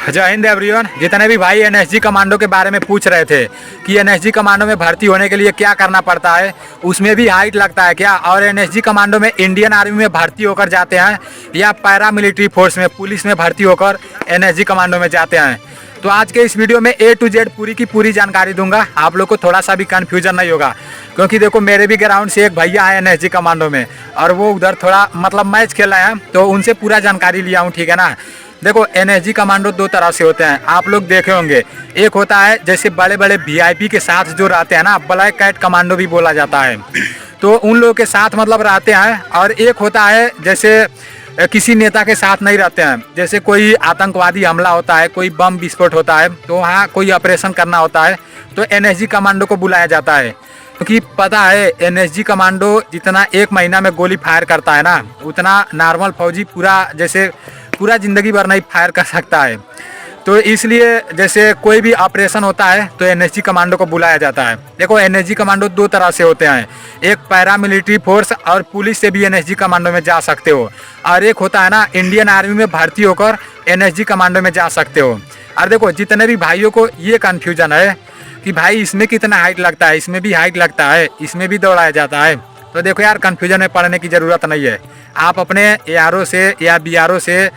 जय हिंद एवरीवन। जितने भी भाई एनएसजी कमांडो के बारे में पूछ रहे थे कि एनएसजी कमांडो में भर्ती होने के लिए क्या करना पड़ता है, उसमें भी हाइट लगता है क्या, और एनएसजी कमांडो में इंडियन आर्मी में भर्ती होकर जाते हैं या पैरा मिलिट्री फोर्स में पुलिस में भर्ती होकर एनएसजी कमांडो में जाते हैं। तो आज के इस वीडियो में A to Z पूरी की पूरी जानकारी दूंगा। आप लोग को थोड़ा सा भी कन्फ्यूजन नहीं होगा, क्योंकि देखो मेरे भी ग्राउंड से एक भैया है एनएसजी कमांडो में और वो उधर थोड़ा मतलब मैच खेल रहे हैं, तो उनसे पूरा जानकारी लिया हूँ। ठीक है ना। देखो एनएसजी कमांडो दो तरह से होते हैं, आप लोग देखे होंगे। एक होता है जैसे बड़े बड़े वीआईपी के साथ जो रहते हैं ना, ब्लैक कैट कमांडो भी बोला जाता है, तो उन लोगों के साथ मतलब रहते हैं। और एक होता है जैसे किसी नेता के साथ नहीं रहते हैं, जैसे कोई आतंकवादी हमला होता है, कोई बम विस्फोट होता है, तो वहाँ कोई ऑपरेशन करना होता है तो एनएसजी कमांडो को बुलाया जाता है। क्योंकि पता है एनएसजी कमांडो जितना एक महीना में गोली फायर करता है ना, उतना नॉर्मल फौजी पूरा ज़िंदगी भर नहीं फायर कर सकता है। तो इसलिए जैसे कोई भी ऑपरेशन होता है तो एनएसजी कमांडो को बुलाया जाता है। देखो एनएसजी कमांडो दो तरह से होते हैं, एक पैरा मिलिट्री फोर्स और पुलिस से भी एनएसजी कमांडो में जा सकते हो, और एक होता है ना इंडियन आर्मी में भर्ती होकर एनएसजी कमांडो में जा सकते हो। और देखो जितने भी भाइयों को ये कन्फ्यूजन है कि भाई इसमें कितना हाइट लगता है, इसमें भी हाइट लगता है, इसमें भी दौड़ाया जाता है, तो देखो यार कन्फ्यूजन में पड़ने की ज़रूरत नहीं है। आप अपने ARO से या BRO से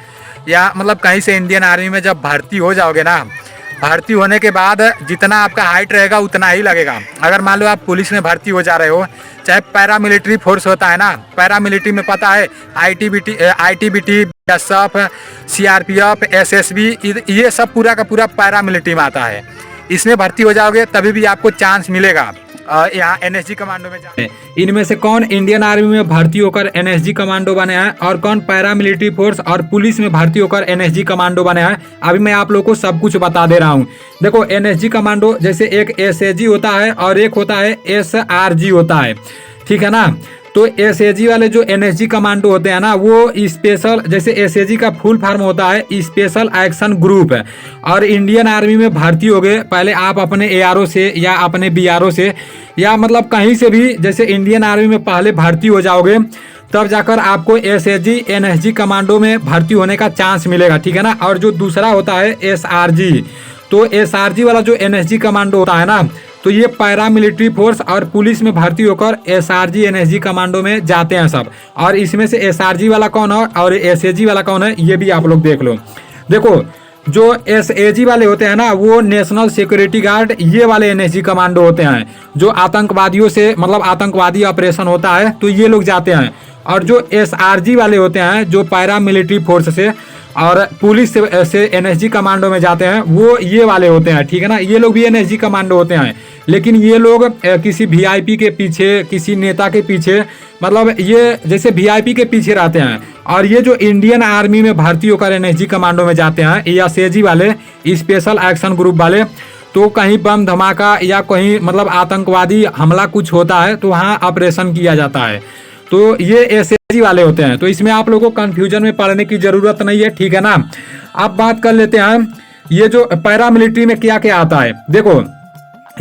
या मतलब कहीं से इंडियन आर्मी में जब भर्ती हो जाओगे ना, भर्ती होने के बाद जितना आपका हाइट रहेगा उतना ही लगेगा। अगर मान लो आप पुलिस में भर्ती हो जा रहे हो, चाहे पैरा मिलिट्री फोर्स होता है ना, पैरा मिलिट्री में पता है ITBT BSF CRPF SSB ये सब पूरा का पूरा पैरा मिलिट्री में आता है। इसमें भर्ती हो जाओगे तभी भी आपको चांस मिलेगा यहाँ एनएसजी कमांडो में जाने। इनमें से कौन इंडियन आर्मी में भर्ती होकर एनएसजी कमांडो बने हैं और कौन पैरा मिलिट्री फोर्स और पुलिस में भर्ती होकर एनएसजी कमांडो बने हैं, अभी मैं आप लोगों को सब कुछ बता दे रहा हूँ। देखो एनएसजी कमांडो जैसे एक SAG होता है और एक होता है SRG होता है, ठीक है ना। तो SAG वाले जो एनएसजी कमांडो होते हैं ना, वो स्पेशल, जैसे SAG का फुल फॉर्म होता है स्पेशल एक्शन ग्रुप है। और इंडियन आर्मी में भर्ती हो गए, पहले आप अपने ARO से या अपने BRO से या मतलब कहीं से भी, जैसे इंडियन आर्मी में पहले भर्ती हो जाओगे तब जाकर आपको SAG एनएसजी कमांडो में भर्ती होने का चांस मिलेगा, ठीक है ना। और जो दूसरा होता है SRG, तो SRG वाला जो एनएसजी कमांडो होता है ना, तो ये पैरा मिलिट्री फोर्स और पुलिस में भर्ती होकर SRG एनएसजी कमांडो में जाते हैं सब। और इसमें से SRG वाला कौन है और SAG वाला कौन है ये भी आप लोग देख लो। देखो जो SAG वाले होते हैं ना, वो नेशनल सिक्योरिटी गार्ड ये वाले एनएसजी कमांडो होते हैं, जो आतंकवादियों से मतलब आतंकवादी ऑपरेशन होता है तो ये लोग जाते हैं। और जो SRG वाले होते हैं, जो पैरा मिलिट्री फोर्स से और पुलिस से एनएसजी कमांडो में जाते हैं, वो ये वाले होते हैं, ठीक है ना। ये लोग भी एनएसजी कमांडो होते हैं, लेकिन ये लोग किसी VIP के पीछे, किसी नेता के पीछे, मतलब ये जैसे VIP के पीछे रहते हैं। और ये जो इंडियन आर्मी में भर्ती होकर एनएसजी कमांडो में जाते हैं या SAG वाले स्पेशल एक्शन ग्रुप वाले, तो कहीं बम धमाका या कहीं मतलब आतंकवादी हमला कुछ होता है तो वहाँ ऑपरेशन किया जाता है, तो ये SAG वाले होते हैं। तो इसमें आप लोगों को कंफ्यूजन में पड़ने की ज़रूरत नहीं है, ठीक है ना। अब बात कर लेते हैं ये जो पैरा मिलिट्री में क्या क्या आता है। देखो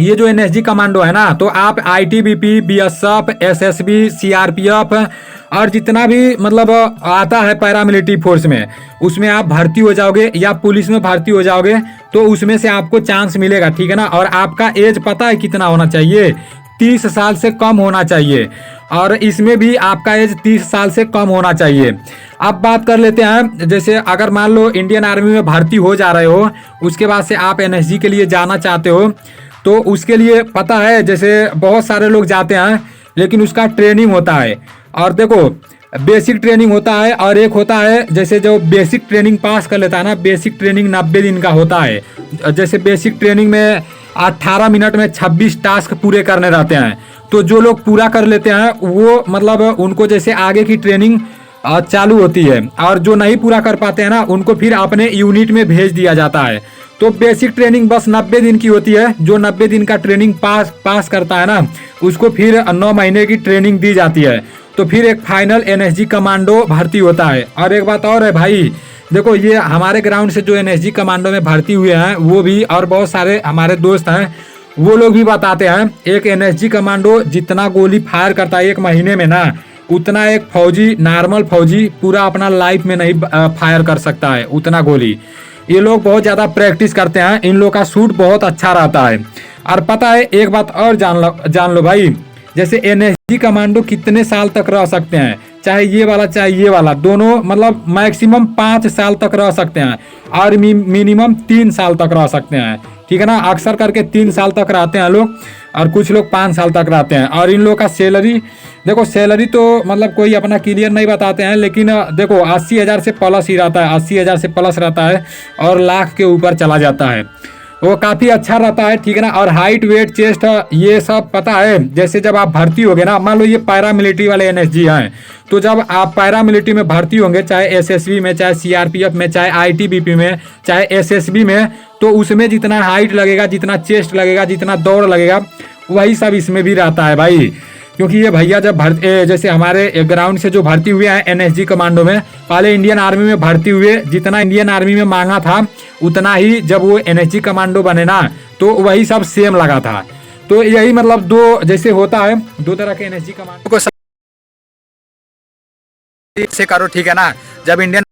ये जो एनएसजी कमांडो है ना, तो आप ITBP BSF SSB CRPF और जितना भी मतलब आता है पैरा मिलिट्री फोर्स में, उसमें आप भर्ती हो जाओगे या पुलिस में भर्ती हो जाओगे तो उसमें से आपको चांस मिलेगा, ठीक है ना। और आपका एज पता है कितना होना चाहिए, 30 साल से कम होना चाहिए, और इसमें भी आपका एज 30 साल से कम होना चाहिए। अब बात कर लेते हैं, जैसे अगर मान लो इंडियन आर्मी में भर्ती हो जा रहे हो, उसके बाद से आप एनएसजी के लिए जाना चाहते हो, तो उसके लिए पता है जैसे बहुत सारे लोग जाते हैं, लेकिन उसका ट्रेनिंग होता है। और देखो बेसिक ट्रेनिंग होता है और एक होता है जैसे जो बेसिक ट्रेनिंग पास कर लेता है ना, बेसिक ट्रेनिंग 90 दिन का होता है। जैसे बेसिक ट्रेनिंग में 18 मिनट में 26 टास्क पूरे करने रहते हैं, तो जो लोग पूरा कर लेते हैं वो मतलब उनको जैसे आगे की ट्रेनिंग चालू होती है, और जो नहीं पूरा कर पाते हैं ना, उनको फिर अपने यूनिट में भेज दिया जाता है। तो बेसिक ट्रेनिंग बस 90 दिन की होती है। जो 90 दिन का ट्रेनिंग पास करता है ना, उसको फिर 9 महीने की ट्रेनिंग दी जाती है, तो फिर एक फाइनल एनएसजी कमांडो भर्ती होता है। और एक बात और है भाई, देखो ये हमारे ग्राउंड से जो एनएसजी कमांडो में भर्ती हुए हैं वो भी, और बहुत सारे हमारे दोस्त हैं, वो लोग भी बताते हैं एक एनएसजी कमांडो जितना गोली फायर करता है एक महीने में ना, उतना एक फौजी, नॉर्मल फौजी पूरा अपना लाइफ में नहीं फायर कर सकता है उतना गोली। ये लोग बहुत ज़्यादा प्रैक्टिस करते हैं, इन लोग का सूट बहुत अच्छा रहता है। और पता है एक बात और जान लो भाई, जैसे एनएसजी कमांडो कितने साल तक रह सकते हैं, चाहे ये वाला चाहे ये वाला, दोनों मतलब मैक्सिमम 5 साल तक रह सकते हैं और मिनिमम 3 साल तक रह सकते हैं, ठीक है ना। अक्सर करके 3 साल तक रहते हैं लोग और कुछ लोग 5 साल तक रहते हैं। और इन लोग का सैलरी देखो, सैलरी तो मतलब कोई अपना क्लियर नहीं बताते हैं, लेकिन देखो 80,000 से प्लस ही रहता है, 80,000 से प्लस रहता है और लाख के ऊपर चला जाता है। वो काफ़ी अच्छा रहता है, ठीक है ना। और हाइट वेट चेस्ट ये सब पता है, जैसे जब आप भर्ती होगे ना, मान लो ये पैरा मिलिट्री वाले एनएसजी हैं, तो जब आप पैरा मिलिट्री में भर्ती होंगे, चाहे एसएसबी में, चाहे सीआरपीएफ में, चाहे आईटीबीपी में, चाहे एसएसबी में, तो उसमें जितना हाइट लगेगा, जितना चेस्ट लगेगा, जितना दौड़ लगेगा, वही सब इसमें भी रहता है भाई। क्योंकि ये भैया जब जैसे हमारे ग्राउंड से जो भर्ती हुए हैं एनएसजी कमांडो में, पहले इंडियन आर्मी में भर्ती हुए, जितना इंडियन आर्मी में मांगा था उतना ही जब वो एनएसजी कमांडो बने ना, तो वही सब सेम लगा था। तो यही मतलब दो जैसे होता है, दो तरह के एनएसजी कमांडो को से करो, ठीक है ना। जब इंडियन